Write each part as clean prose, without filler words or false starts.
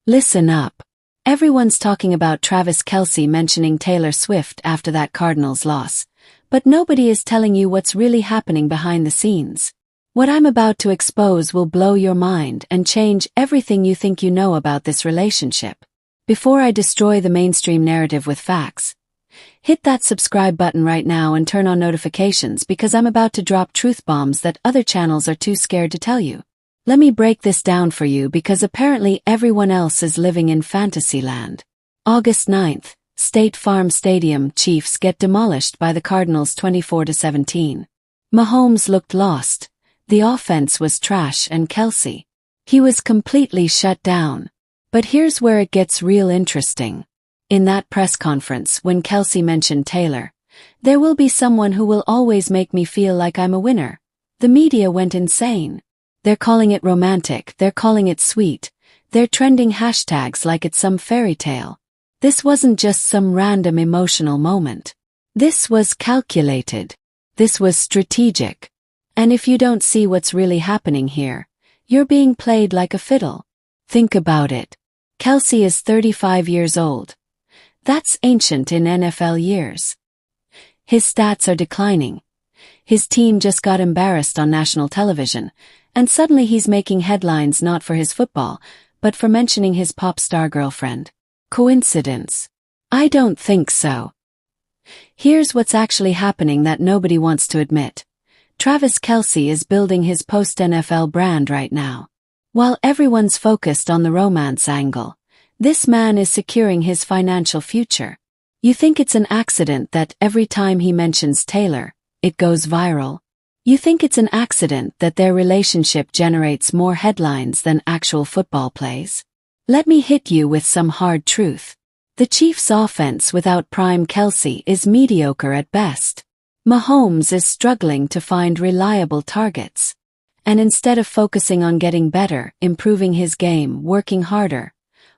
Listen up. Everyone's talking about Travis Kelce mentioning Taylor Swift after that Cardinals loss, but nobody is telling you what's really happening behind the scenes. What I'm about to expose will blow your mind and change everything you think you know about this relationship. Before I destroy the mainstream narrative with facts, hit that subscribe button right now and turn on notifications because I'm about to drop truth bombs that other channels are too scared to tell you. Let me break this down for you because apparently everyone else is living in fantasy land. August 9th, State Farm Stadium Chiefs get demolished by the Cardinals 24-17. Mahomes looked lost. The offense was trash and Kelce, he was completely shut down. But here's where it gets real interesting. In that press conference when Kelce mentioned Taylor, "There will be someone who will always make me feel like I'm a winner." The media went insane. They're calling it romantic, they're calling it sweet, they're trending hashtags like it's some fairy tale. This wasn't just some random emotional moment. This was calculated. This was strategic. And if you don't see what's really happening here, you're being played like a fiddle. Think about it. Kelce is 35 years old. That's ancient in NFL years. His stats are declining. His team just got embarrassed on national television, and suddenly he's making headlines not for his football, but for mentioning his pop star girlfriend. Coincidence? I don't think so. Here's what's actually happening that nobody wants to admit. Travis Kelce is building his post-NFL brand right now. While everyone's focused on the romance angle, this man is securing his financial future. You think it's an accident that every time he mentions Taylor, it goes viral? You think it's an accident that their relationship generates more headlines than actual football plays? Let me hit you with some hard truth. The Chiefs' offense without prime Kelce is mediocre at best. Mahomes is struggling to find reliable targets. And instead of focusing on getting better, improving his game, working harder,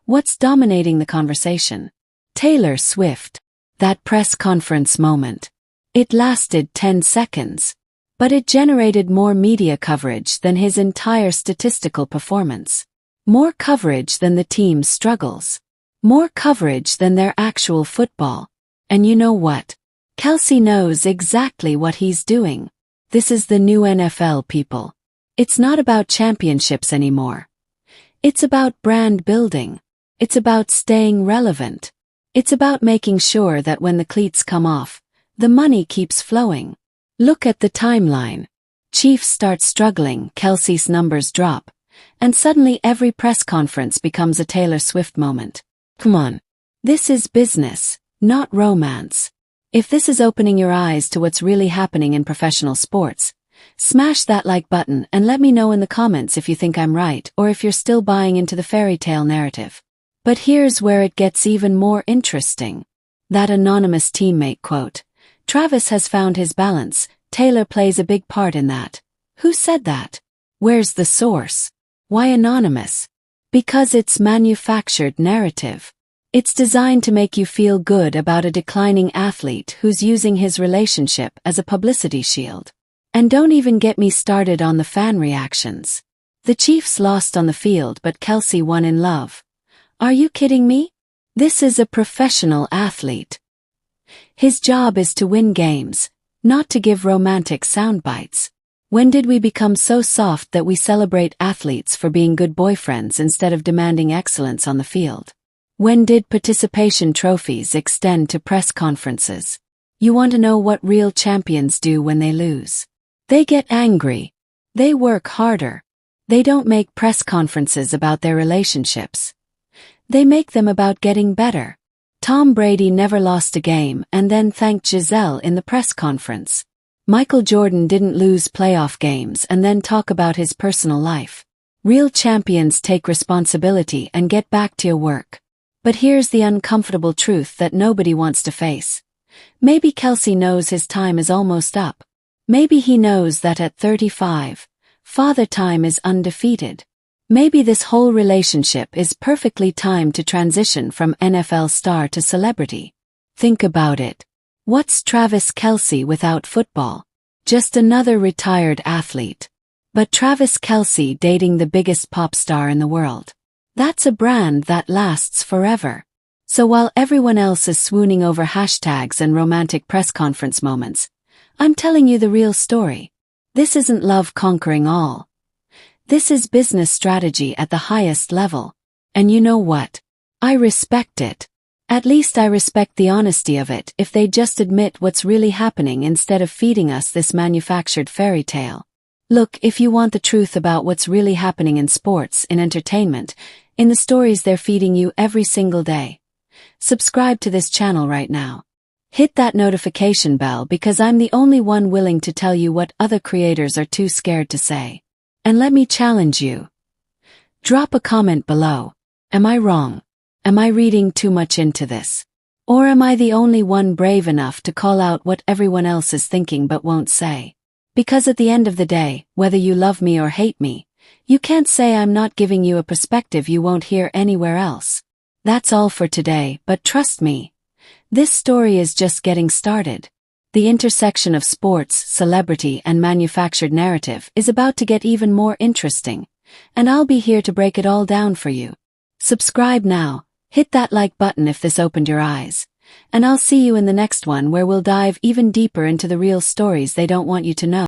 what's dominating the conversation? Taylor Swift. That press conference moment. It lasted 10 seconds. But it generated more media coverage than his entire statistical performance. More coverage than the team's struggles. More coverage than their actual football. And you know what? Kelce knows exactly what he's doing. This is the new NFL, people. It's not about championships anymore. It's about brand building. It's about staying relevant. It's about making sure that when the cleats come off, the money keeps flowing. Look at the timeline. Chiefs start struggling, Kelce's numbers drop, and suddenly every press conference becomes a Taylor Swift moment. Come on. This is business, not romance. If this is opening your eyes to what's really happening in professional sports, smash that like button and let me know in the comments if you think I'm right or if you're still buying into the fairy tale narrative. But here's where it gets even more interesting. That anonymous teammate quote, "Travis has found his balance, Taylor plays a big part in that." Who said that? Where's the source? Why anonymous? Because it's manufactured narrative. It's designed to make you feel good about a declining athlete who's using his relationship as a publicity shield. And don't even get me started on the fan reactions. The Chiefs lost on the field but Kelce won in love. Are you kidding me? This is a professional athlete. His job is to win games, not to give romantic sound bites. When did we become so soft that we celebrate athletes for being good boyfriends instead of demanding excellence on the field? When did participation trophies extend to press conferences? You want to know what real champions do when they lose? They get angry. They work harder. They don't make press conferences about their relationships. They make them about getting better. Tom Brady never lost a game and then thanked Giselle in the press conference. Michael Jordan didn't lose playoff games and then talk about his personal life. Real champions take responsibility and get back to your work. But here's the uncomfortable truth that nobody wants to face. Maybe Kelce knows his time is almost up. Maybe he knows that at 35, father time is undefeated. Maybe this whole relationship is perfectly timed to transition from NFL star to celebrity. Think about it. What's Travis Kelce without football? Just another retired athlete. But Travis Kelce dating the biggest pop star in the world. That's a brand that lasts forever. So while everyone else is swooning over hashtags and romantic press conference moments, I'm telling you the real story. This isn't love conquering all. This is business strategy at the highest level. And you know what? I respect it. At least I respect the honesty of it if they just admit what's really happening instead of feeding us this manufactured fairy tale. Look, if you want the truth about what's really happening in sports, in entertainment, in the stories they're feeding you every single day, subscribe to this channel right now. Hit that notification bell because I'm the only one willing to tell you what other creators are too scared to say. And let me challenge you. Drop a comment below. Am I wrong? Am I reading too much into this? Or am I the only one brave enough to call out what everyone else is thinking but won't say? Because at the end of the day, whether you love me or hate me, you can't say I'm not giving you a perspective you won't hear anywhere else. That's all for today, but trust me, this story is just getting started. The intersection of sports, celebrity, and manufactured narrative is about to get even more interesting, and I'll be here to break it all down for you. Subscribe now, hit that like button if this opened your eyes, and I'll see you in the next one where we'll dive even deeper into the real stories they don't want you to know.